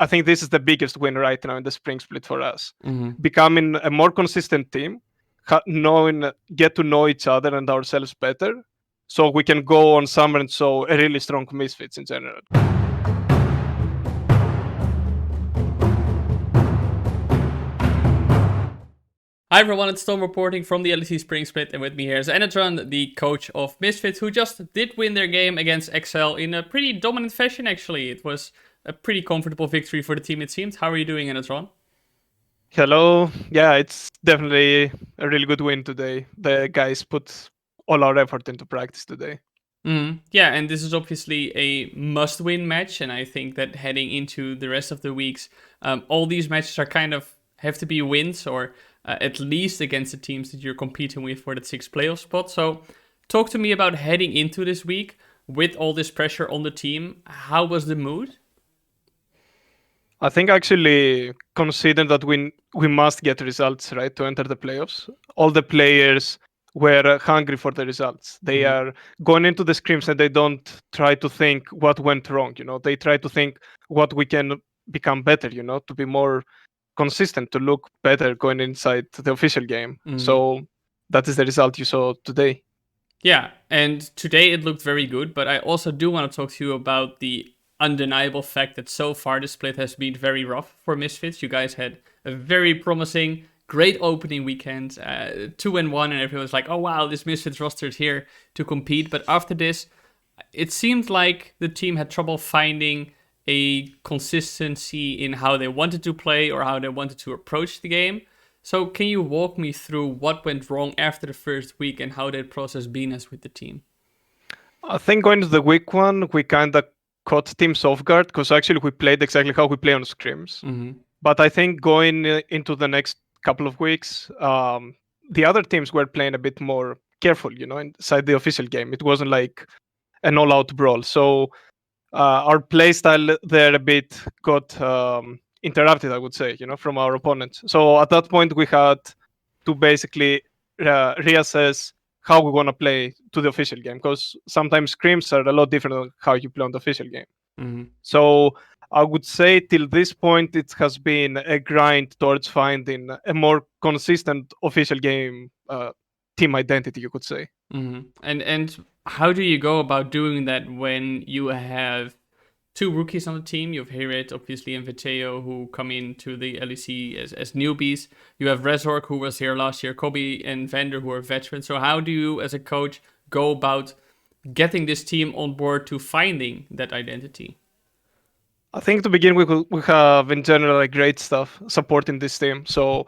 I think this is the biggest win right now in the spring split for us. Mm-hmm. Becoming a more consistent team, get to know each other and ourselves better, so we can go on summer and show a really strong Misfits in general. Hi everyone, it's Tom reporting from the LEC Spring Split, and with me here is Enatron, the coach of Misfits, who just did win their game against XL in a pretty dominant fashion, actually. It was a pretty comfortable victory for the team, it seemed. How are you doing, Enatron? Hello. Yeah, it's definitely a really good win today. The guys put all our effort into practice today. Yeah, and this is obviously a must-win match, and I think that heading into the rest of the weeks, all these matches are kind of have to be wins, or at least against the teams that you're competing with for that 6th playoff spot. So talk to me about heading into this week with all this pressure on the team. How was the mood? I think actually consider that we must get results, right, to enter the playoffs. All the players were hungry for the results. They are going into the scrims and they don't try to think what went wrong, They try to think what we can become better, to be more consistent, to look better going inside the official game. So that is the result you saw today. Yeah, and today it looked very good, but I also do want to talk to you about the undeniable fact that so far the split has been very rough for Misfits. You guys had a very promising, great opening weekend, 2-1, and everyone's like, oh wow, this Misfits roster is here to compete. But after this, it seemed like the team had trouble finding a consistency in how they wanted to play or how they wanted to approach the game. So can you walk me through what went wrong after the first week and how that process been as with the team? I think going to the week one, we kind of caught teams off guard because actually we played exactly how we play on scrims. But I think going into the next couple of weeks, the other teams were playing a bit more careful, inside the official game. It wasn't like an all-out brawl. So our play style there a bit got interrupted, I would say, from our opponents. So at that point, we had to basically reassess how we want to play to the official game, because sometimes scrims are a lot different than how you play on the official game. So I would say till this point, it has been a grind towards finding a more consistent official game team identity, you could say. And how do you go about doing that when you have 2 rookies on the team? You have Hirit, obviously, and Viteo, who come into the LEC as newbies. You have Resorg, who was here last year, Kobe and Vander, who are veterans. So how do you, as a coach, go about getting this team on board to finding that identity? I think to begin with, we have in general a great staff supporting this team. So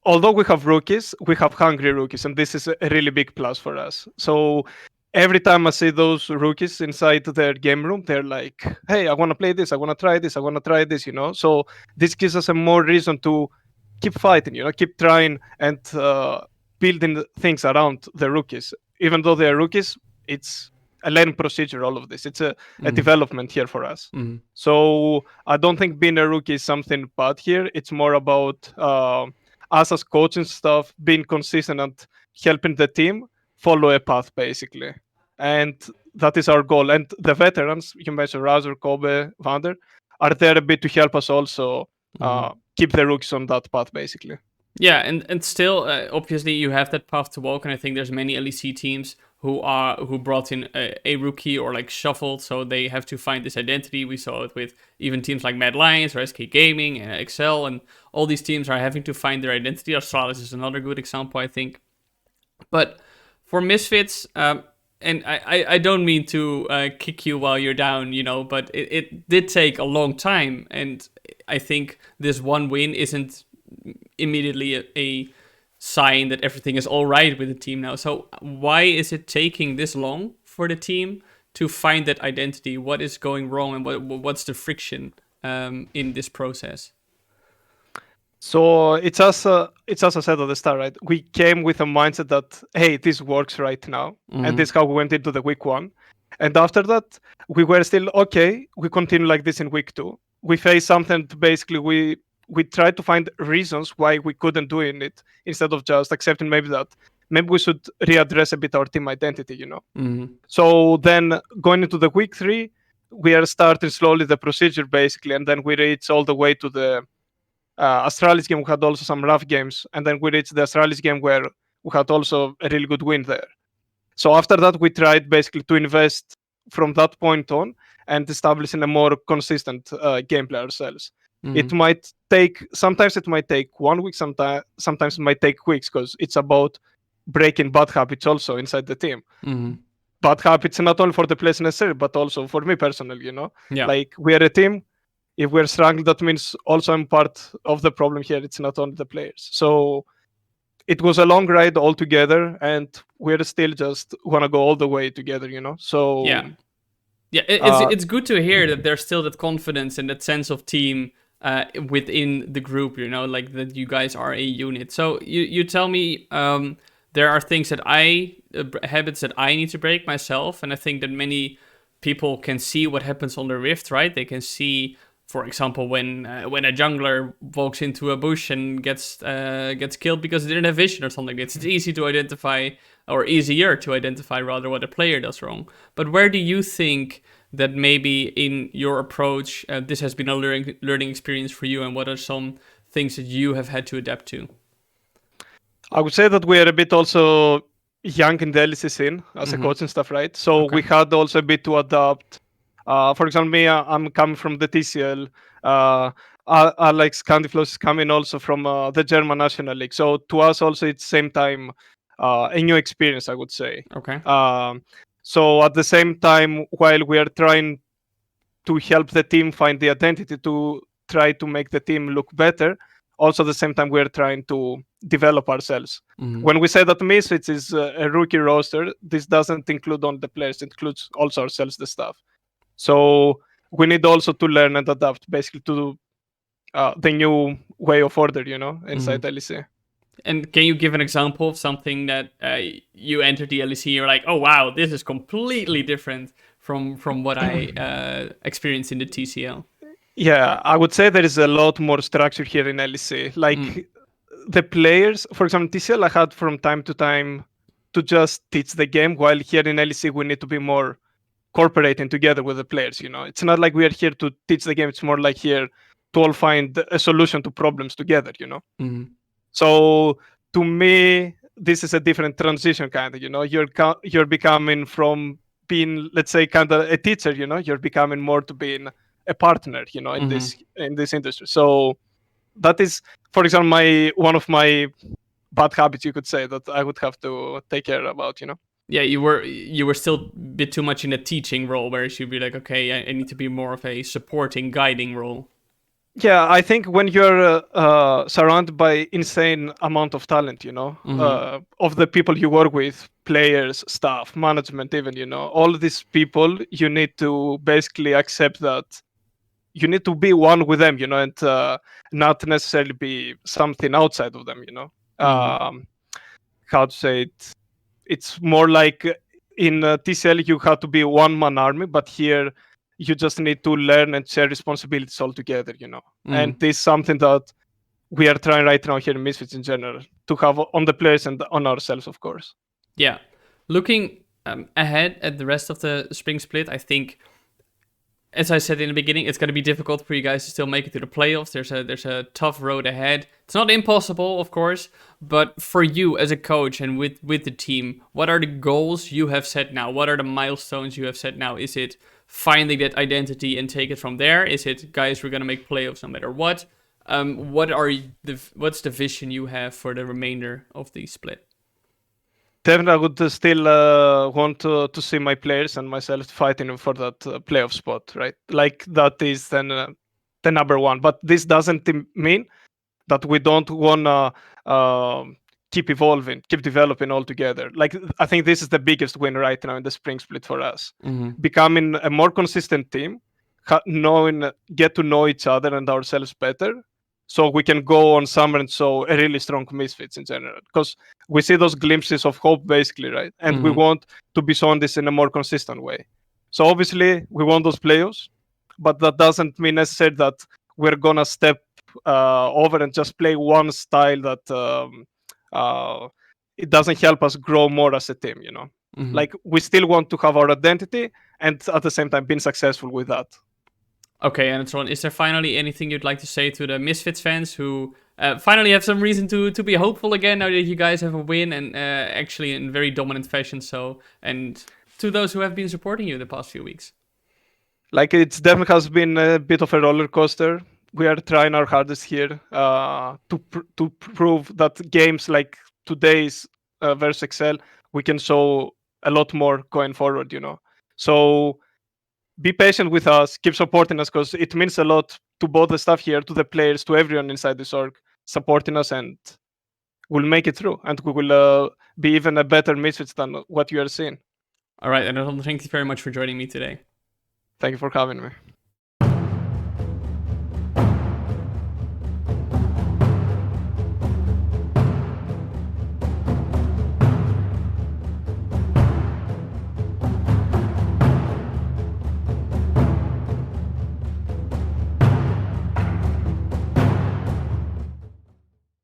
although we have rookies, we have hungry rookies, and this is a really big plus for us. So every time I see those rookies inside their game room, they're like, hey, I want to play this, I want to try this, I want to try this, So this gives us a more reason to keep fighting, keep trying and building things around the rookies. Even though they're rookies, it's a learning procedure, all of this. It's a development here for us. So I don't think being a rookie is something bad here. It's more about us as coaching staff being consistent and helping the team follow a path, basically. And that is our goal. And the veterans, you mentioned Razor, Kobe, Vander, are there a bit to help us also keep the rookies on that path, basically. Yeah, and still, obviously, you have that path to walk, and I think there's many LEC teams who brought in a rookie or like shuffled, so they have to find this identity. We saw it with even teams like Mad Lions or SK Gaming and Excel, and all these teams are having to find their identity. Astralis is another good example, I think. But for Misfits, and I don't mean to kick you while you're down, but it did take a long time, and I think this one win isn't immediately a sign that everything is all right with the team now. So why is it taking this long for the team to find that identity? What is going wrong, and what's the friction in this process? So it's as I said at the start, right? We came with a mindset that, hey, this works right now, and this is how we went into the week one. And after that, we were still okay. We continue like this in week two. We faced something to basically we tried to find reasons why we couldn't do it instead of just accepting maybe we should readdress a bit our team identity, So then going into the week three, we are starting slowly the procedure basically, and then we reach all the way to the Astralis game. We had also some rough games, and then we reached the Astralis game where we had also a really good win there. So after that, we tried basically to invest from that point on and establishing a more consistent gameplay ourselves. It might take sometimes it might take 1 week, sometimes it might take weeks because it's about breaking bad habits also inside the team. Bad habits not only for the players necessarily, but also for me personally. Yeah. Like we are a team. If we're struggling, that means also I'm part of the problem here. It's not only the players. So it was a long ride altogether, and we're still just want to go all the way together. So Yeah. Yeah, uh, it's good to hear that there's still that confidence and that sense of team within the group. Like that you guys are a unit. So you tell me there are things that habits that I need to break myself, and I think that many people can see what happens on the Rift, right? They can see, for example, when a jungler walks into a bush and gets killed because they didn't have vision or something. It's easy to identify, or easier to identify rather, what a player does wrong. But where do you think that maybe in your approach this has been a learning experience for you, and what are some things that you have had to adapt to? I would say that we are a bit also young in the LEC scene as a coach and stuff, right? So Okay. we had also a bit to adapt. For example, me, I'm coming from the TCL. Alex Candiflos is coming also from the German National League. So to us also, it's same time a new experience, I would say. Okay. So at the same time, while we are trying to help the team find the identity to try to make the team look better, also at the same time we're trying to develop ourselves. When we say that Misfits is a rookie roster, this doesn't include only the players, it includes also ourselves, the staff. So we need also to learn and adapt basically to the new way of order, inside LEC. And can you give an example of something that you entered the LEC, you're like, oh wow, this is completely different from what I experienced in the TCL? Yeah, I would say there is a lot more structure here in LEC. Like the players, for example, TCL I had from time to time to just teach the game, while here in LEC we need to be more cooperating together with the players. It's not like we are here to teach the game, it's more like here to all find a solution to problems together. So to me, this is a different transition kind of. You're becoming from being, let's say, kind of a teacher. You're becoming more to being a partner. In this industry. So that is, for example, my one of my bad habits, you could say, that I would have to take care about. Yeah, you were still a bit too much in a teaching role, whereas you'd be like, okay, I need to be more of a supporting, guiding role. Yeah, I think when you're surrounded by insane amount of talent, of the people you work with, players, staff, management, even, all these people, you need to basically accept that you need to be one with them, and not necessarily be something outside of them. How to say it? It's more like in TCL you have to be one man army, but here you just need to learn and share responsibilities all together. And this is something that we are trying right now here in Misfits in general to have on the players and on ourselves, of course. Yeah. Looking ahead at the rest of the spring split, I think, as I said in the beginning, it's going to be difficult for you guys to still make it to the playoffs. There's a tough road ahead. It's not impossible, of course, but for you as a coach and with the team, what are the goals you have set now? What are the milestones you have set now? Is it finding that identity and take it from there? Is it, guys, we're going to make playoffs no matter what? What's the vision you have for the remainder of the split? Definitely, I would still want to see my players and myself fighting for that playoff spot, right? Like that is then the number one. But this doesn't mean that we don't wanna keep evolving, keep developing all together. Like I think this is the biggest win right now in the spring split for us, becoming a more consistent team, get to know each other and ourselves better, so we can go on summer and show a really strong Misfits in general. Because we see those glimpses of hope, basically, right? And we want to be shown this in a more consistent way. So obviously, we want those playoffs, but that doesn't mean necessarily that we're gonna step over and just play one style that it doesn't help us grow more as a team. Like we still want to have our identity, and at the same time being successful with that. Okay, Enatron, is there finally anything you'd like to say to the Misfits fans who finally have some reason to be hopeful again now that you guys have a win and actually in very dominant fashion? So, and to those who have been supporting you the past few weeks. Like, it's definitely has been a bit of a roller coaster. We are trying our hardest here to prove that games like today's versus Excel, we can show a lot more going forward. So be patient with us, keep supporting us, because it means a lot to both the staff here, to the players, to everyone inside this org supporting us, and we'll make it through, and we will be even a better Misfits than what you are seeing. All right, and thank you very much for joining me today. Thank you for having me.